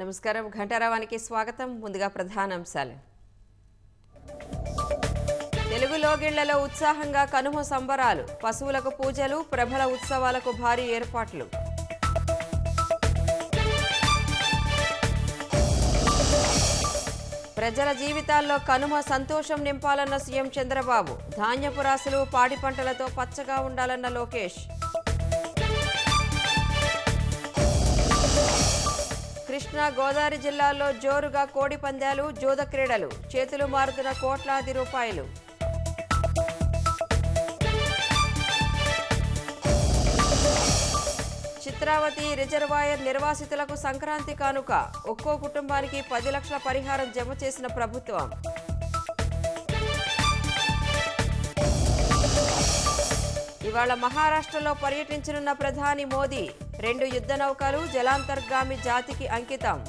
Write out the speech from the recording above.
నమస్కారం. ఘంటారావానికి స్వాగతం. ముందుగా ప్రధానాంశాలు. తెలుగు లోగిళ్లలో ఉత్సాహంగా కనుమ సంబరాలు. పశువులకు పూజలు, ప్రభల ఉత్సవాలకు భారీ ఏర్పాట్లు. ప్రజల జీవితాల్లో కనుమ సంతోషం నింపాలన్న సీఎం చంద్రబాబు. ధాన్యపు రాశులు, పాడి పంటలతో పచ్చగా ఉండాలన్న లోకేష్. కృష్ణా, గోదావరి జిల్లాల్లో జోరుగా కోడి పందాలు, జూద క్రీడలు. చేతులు మారుతున్న కోట్లాది రూపాయలు. చిత్రావతి రిజర్వాయర్ నిర్వాసితులకు సంక్రాంతి కానుక. ఒక్కో కుటుంబానికి 10 లక్షల పరిహారం జమ చేసిన ప్రభుత్వం. ఇవాళ మహారాష్ట్రలో పర్యటించనున్న ప్రధాని మోదీ. 2 యుద్ధ నౌకలు జలాంతర్గామి జాతికి అంకితం.